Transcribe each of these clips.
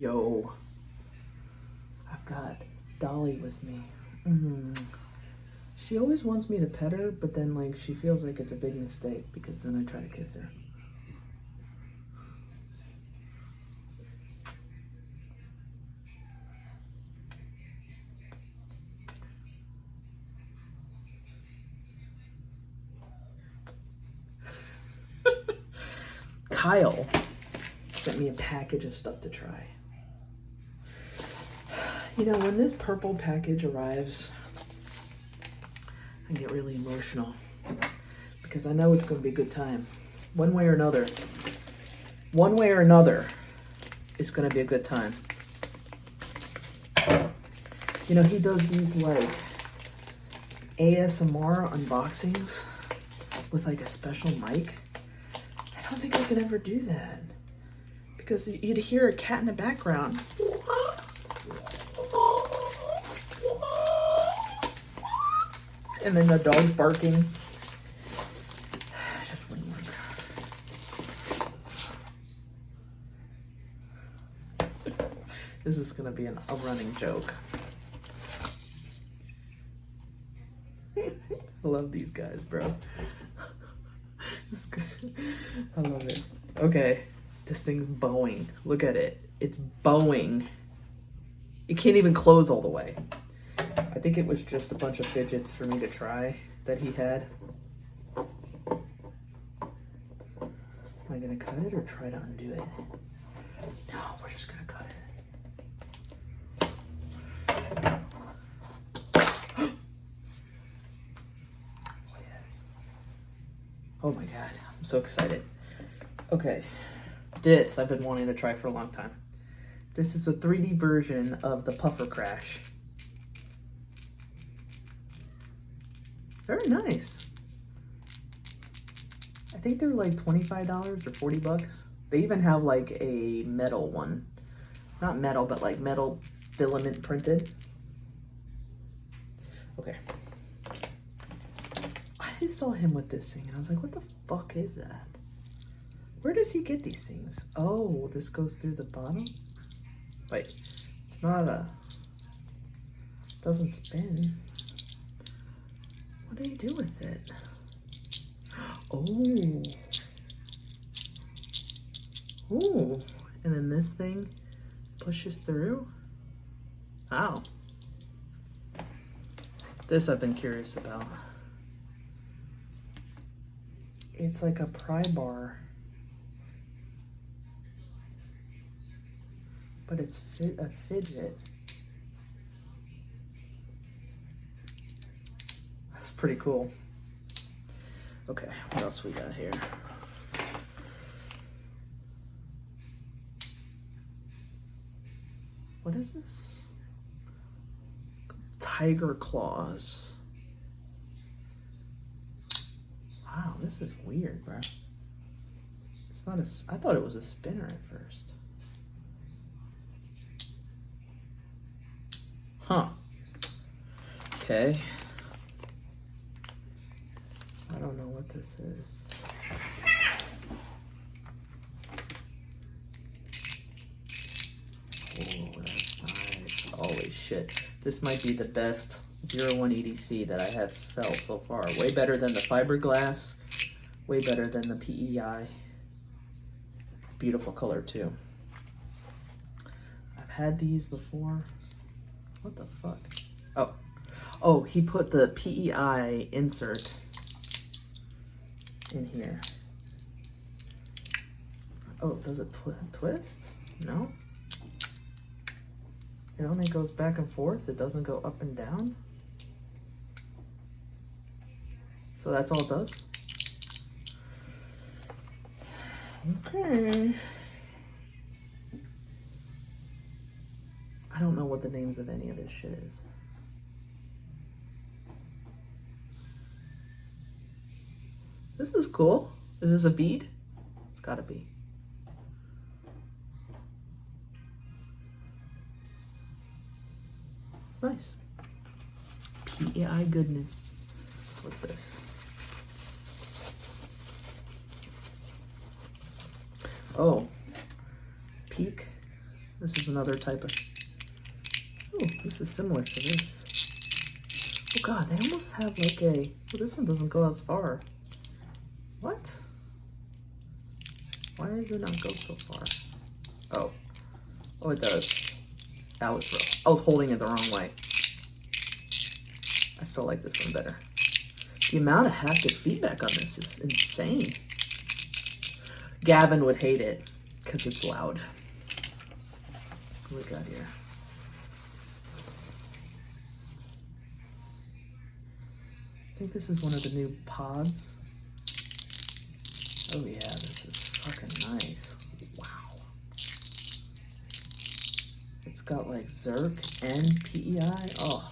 Yo, I've got Dolly with me. She always wants me to pet her, but then like she feels like it's a big mistake because then I try to kiss her. Kyle sent me a package of stuff to try. You know, when this purple package arrives, I get really emotional because I know it's going to be a good time. One way or another, it's going to be a good time. You know, he does these like ASMR unboxings with like a special mic. I don't think I could ever do that because you'd hear a cat in the background. And then the dog's barking. Just wouldn't work. This is gonna be a running joke. I love these guys, bro. This is good. I love it. Okay, this thing's bowing. Look at it. It's bowing. It can't even close all the way. I think it was just a bunch of fidgets for me to try that he had. Am I gonna cut it or try to undo it? No, we're just gonna cut it. Oh, yes. Oh my God, I'm so excited. Okay, this I've been wanting to try for a long time. This is a 3D version of the Puffer Crash. Very nice. I think they're like $25 or 40 bucks. They even have like a metal one. Not metal, but like metal filament printed. Okay. I saw him with this thing and I was like, what the fuck is that? Where does he get these things? Oh, this goes through the bottom? Wait, it's not a... It doesn't spin. What do you do with it? Oh. Oh. And then this thing pushes through? Wow. This I've been curious about. It's like a pry bar. But it's a fidget. That's pretty cool. Okay, what else we got here? What is this? Tiger claws. Wow, this is weird, bro. It's not a... I thought it was a spinner at first. Huh. Okay. I don't know what this is. Oh, that's nice. Holy shit. This might be the best 01 EDC that I have felt so far. Way better than the fiberglass. Way better than the PEI. Beautiful color too. I've had these before. What the fuck? Oh. Oh, he put the PEI insert in here. Oh, does it twist? No? It only goes back and forth. It doesn't go up and down. So that's all it does? Okay. I don't know what the names of any of this shit is. This is cool. Is this a bead? It's gotta be. It's nice. PEI goodness. What's this? Oh. Peak This is another type of... Oh, this is similar to this. Oh god, they almost have like a... Oh, this one doesn't go as far. What? Why does it not go so far? Oh. Oh, it does. That was rough. I was holding it the wrong way. I still like this one better. The amount of haptic feedback on this is insane. Gavin would hate it because it's loud. What do we got here? I think this is one of the new pods. Oh yeah, this is fucking nice. Wow. It's got like Zerk and PEI. Oh.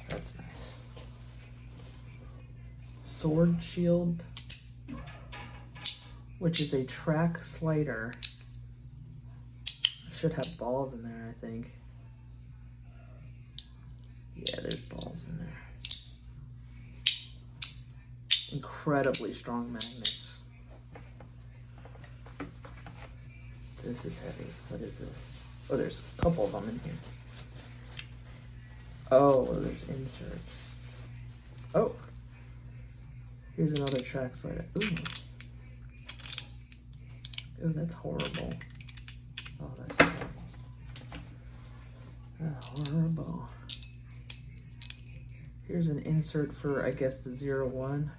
That's nice. Sword Shield, which is a track slider. Should have balls in there, I think. Yeah, there's balls in there. Incredibly strong magnets. This is heavy. What is this? Oh, there's a couple of them in here. Oh, there's inserts. Oh. Here's another track slider. Ooh. Ooh, that's horrible. Oh, that's terrible. That's horrible. Here's an insert for, I guess, the 01.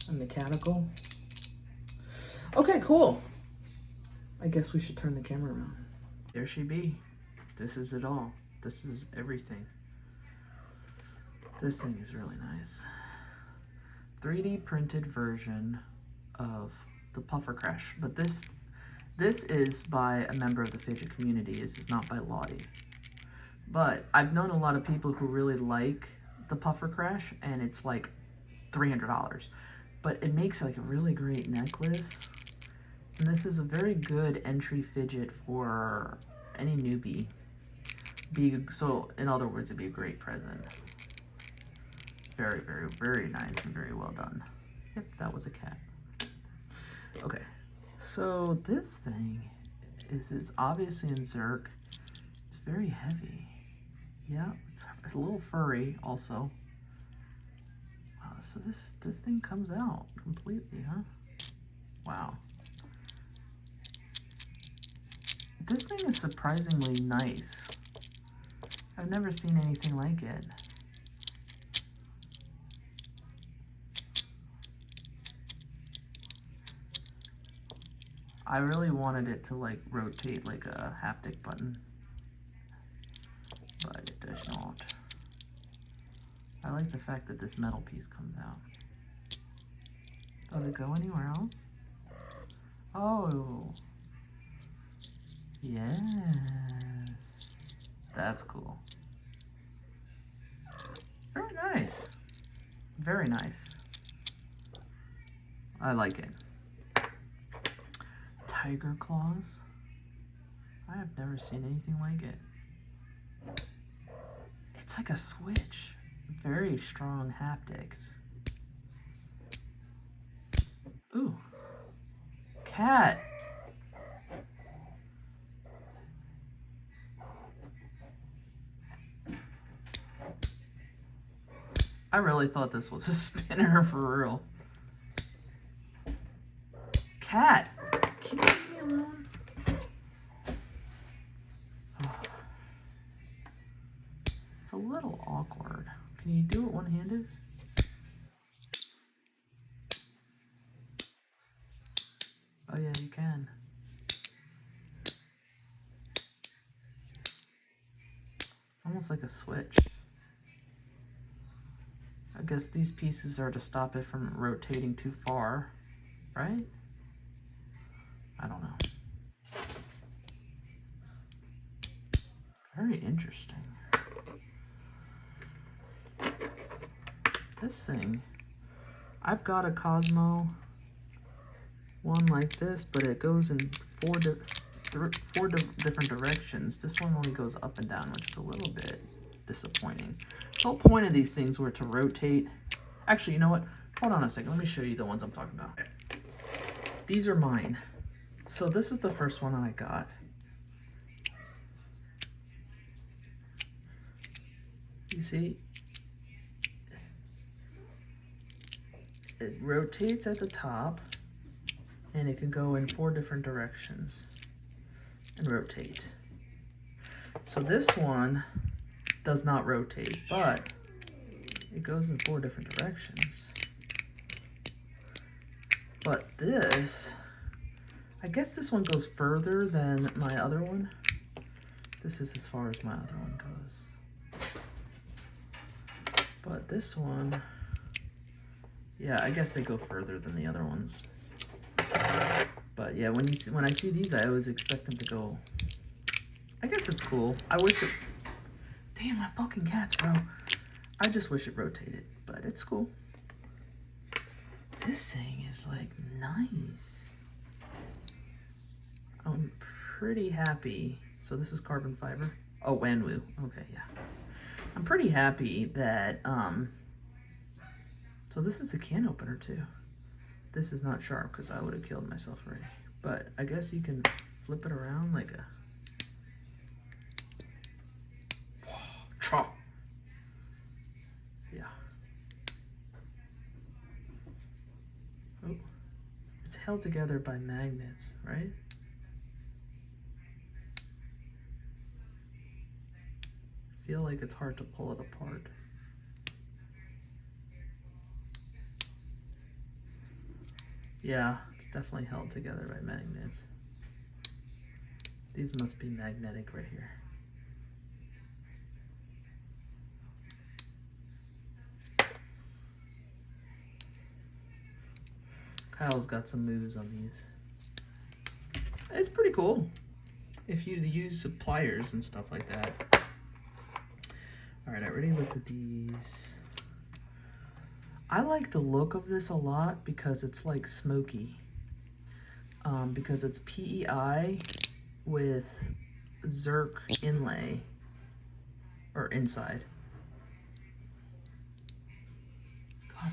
A mechanical. Okay, cool. I guess we should turn the camera around. There she be. This is it all. This is everything. This thing is really nice. 3D printed version of the Puffer Crash, but this is by a member of the Fidget community. This is not by Lottie. But I've known a lot of people who really like the Puffer Crash, and it's like $300. But it makes like a really great necklace. And this is a very good entry fidget for any newbie. So in other words, it'd be a great present. Very, very, very nice and very well done. Yep, that was a cat. Okay, so this thing is obviously in Zerk. It's very heavy. Yeah, it's a little furry also. Wow, so this thing comes out completely, huh? Wow. This thing is surprisingly nice. I've never seen anything like it. I really wanted it to like rotate like a haptic button, but it does not. I like the fact that this metal piece comes out. Does it go anywhere else? Oh. Yes. That's cool. Very nice. Very nice. I like it. Tiger claws. I have never seen anything like it. It's like a switch. Very strong haptics. Ooh. Cat. I really thought this was a spinner for real. Cat. Can you leave me alone? Oh. It's a little awkward. Can you do it one-handed? Oh yeah, you can. Almost like a switch. I guess these pieces are to stop it from rotating too far, right? I don't know. Very interesting. This thing, I've got a Cosmo one like this, but it goes in four different directions. This one only goes up and down, which is a little bit disappointing. The whole point of these things were to rotate. Actually, you know what? Hold on a second. Let me show you the ones I'm talking about. These are mine. So this is the first one I got. You see, it rotates at the top, and it can go in 4 different directions and rotate. So this one does not rotate, but it goes in 4 different directions. But this, I guess this one goes further than my other one. This is as far as my other one goes. But this one, yeah, I guess they go further than the other ones. But yeah, when I see these, I always expect them to go. I guess it's cool. I wish it. Damn, my fucking cats, bro. I just wish it rotated, but it's cool. This thing is like nice. I'm pretty happy. So this is carbon fiber. Oh, Wanwu. Okay, yeah. I'm pretty happy that, so this is a can opener too. This is not sharp because I would have killed myself already. But I guess you can flip it around like a chop. Yeah. Oh, it's held together by magnets, right? I feel like it's hard to pull it apart. Yeah, it's definitely held together by magnets. These must be magnetic right here. Kyle's got some moves on these. It's pretty cool if you use pliers and stuff like that. All right, I already looked at these. I like the look of this a lot because it's like smoky. Because it's PEI with Zerk inlay or inside. God.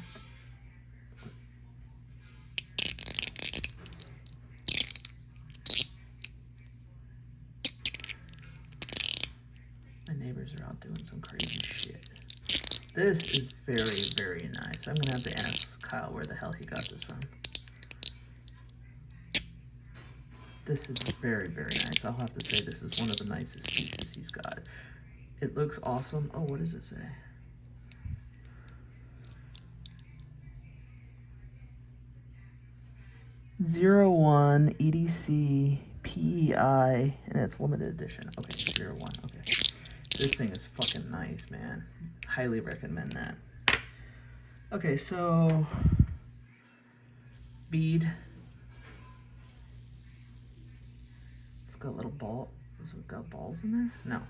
My neighbors are out doing some crazy shit. This is very, very nice. I'm gonna have to ask Kyle where the hell he got this from. This is very, very nice. I'll have to say this is one of the nicest pieces he's got. It looks awesome. Oh, what does it say? '01 EDC PEI, and it's limited edition. Okay, 01. Okay. This thing is fucking nice, man. Highly recommend that. Okay, so bead. It's got little ball. Has it got balls in there? No.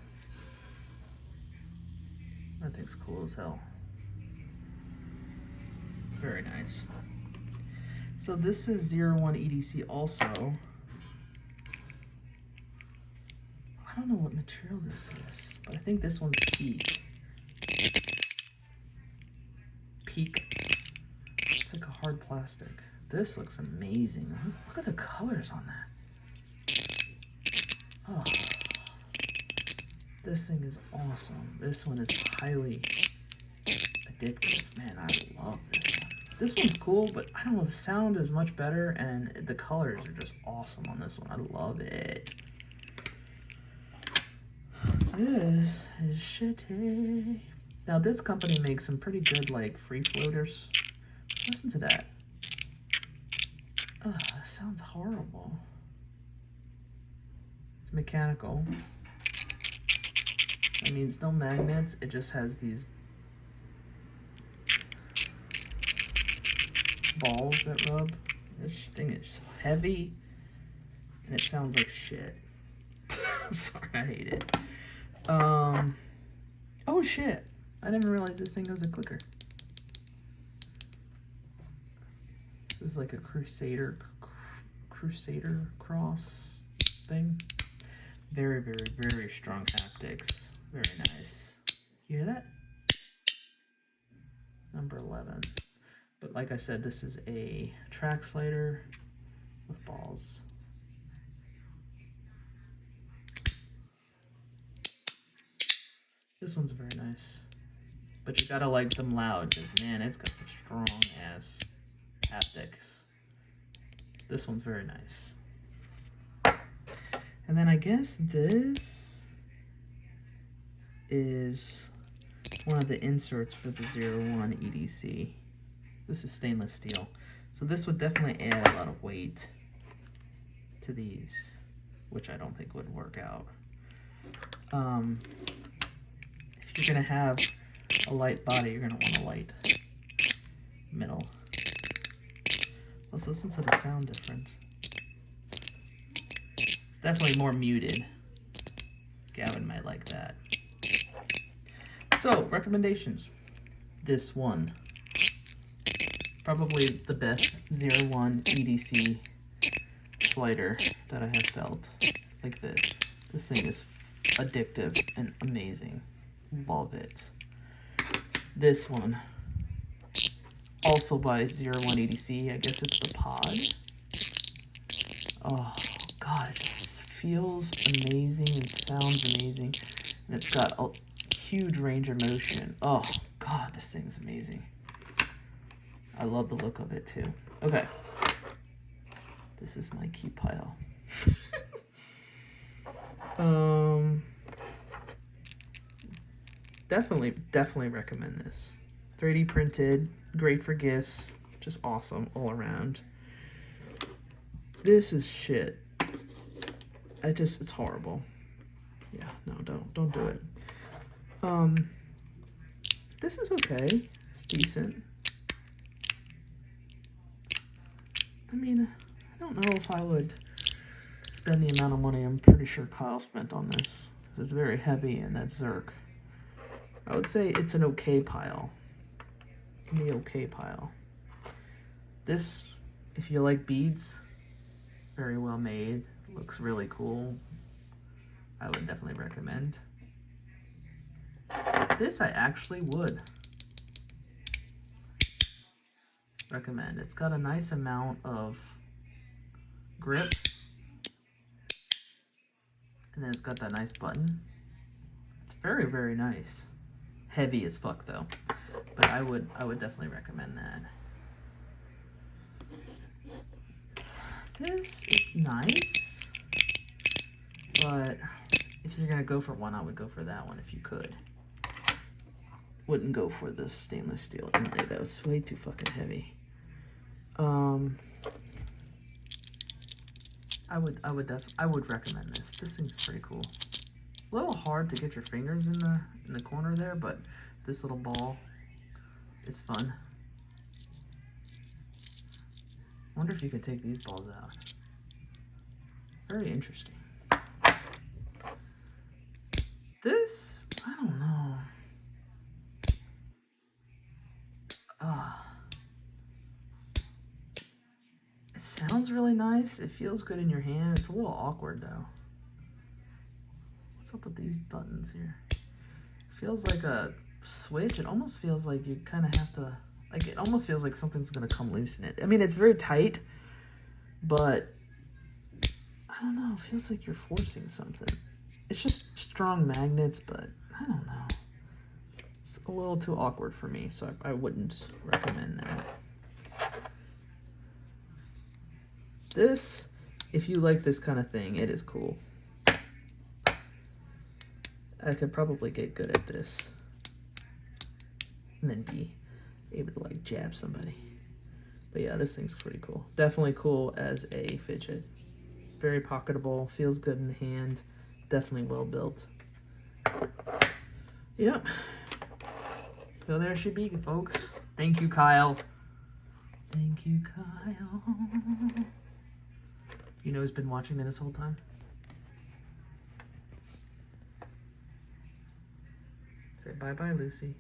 That thing's cool as hell. Very nice. So this is 01 EDC also. I don't know what material this is, but I think this one's Peak. Peak. It's like a hard plastic. This looks amazing. Look at the colors on that. Oh, this thing is awesome. This one is highly addictive. Man, I love this one. This one's cool, but I don't know, the sound is much better, and the colors are just awesome on this one. I love it. This is shitty. Now, this company makes some pretty good, like, free floaters. Listen to that. Oh, that sounds horrible. It's mechanical. That means no magnets. It just has these balls that rub. This thing is so heavy, and it sounds like shit. I'm sorry, I hate it. Oh shit. I didn't realize this thing was a clicker. This is like a Crusader cross thing. Very, very, very strong haptics. Very nice. You hear that? Number 11. But like I said, this is a track slider with balls. This one's very nice. But you gotta like them loud, because man, it's got some strong ass haptics. This one's very nice. And then I guess this is one of the inserts for the 01 EDC. This is stainless steel. So this would definitely add a lot of weight to these, which I don't think would work out. If you're gonna have a light body, you're gonna want a light middle. Let's listen to the sound difference. Definitely more muted. Gavin might like that. So, recommendations. This one. Probably the best 01 EDC slider that I have felt. Like this. This thing is addictive and amazing. Love it. This one. Also by 01 EDC. I guess it's the pod. Oh, God. It just feels amazing and sounds amazing. And it's got a huge range of motion. Oh, God. This thing's amazing. I love the look of it, too. Okay. This is my key pile. Definitely recommend this. 3D printed, great for gifts, just awesome all around. This is shit. It's horrible. Yeah, no, don't do it. This is okay. It's decent. I mean, I don't know if I would spend the amount of money I'm pretty sure Kyle spent on this. It's very heavy and that's Zerk. I would say it's an okay pile. In the okay pile. This, if you like beads, very well made. Looks really cool. I would definitely recommend. This I actually would recommend. It's got a nice amount of grip. And then it's got that nice button. It's very, very nice. Heavy as fuck though. But I would definitely recommend that. This is nice. But if you're gonna go for one, I would go for that one if you could. Wouldn't go for the stainless steel inlay though. It's way too fucking heavy. I would recommend this. This thing's pretty cool. A little hard to get your fingers in the corner there, but this little ball is fun. I wonder if you could take these balls out. Very interesting. This, I don't know. It sounds really nice. It feels good in your hand. It's a little awkward though. What's up with these buttons here? It feels like a switch. It almost feels like you kind of have to, like, it almost feels like something's gonna come loose in it. I mean, it's very tight, but I don't know. It feels like you're forcing something. It's just strong magnets, but I don't know. It's a little too awkward for me, so I wouldn't recommend that. This, if you like this kind of thing, it is cool. I could probably get good at this and then be able to like jab somebody. But yeah, this thing's pretty cool. Definitely cool as a fidget. Very pocketable, feels good in the hand. Definitely well built. Yep. So there she be, folks. Thank you, Kyle. Thank you, Kyle. You know who's been watching me this whole time? Say bye-bye, Lucy.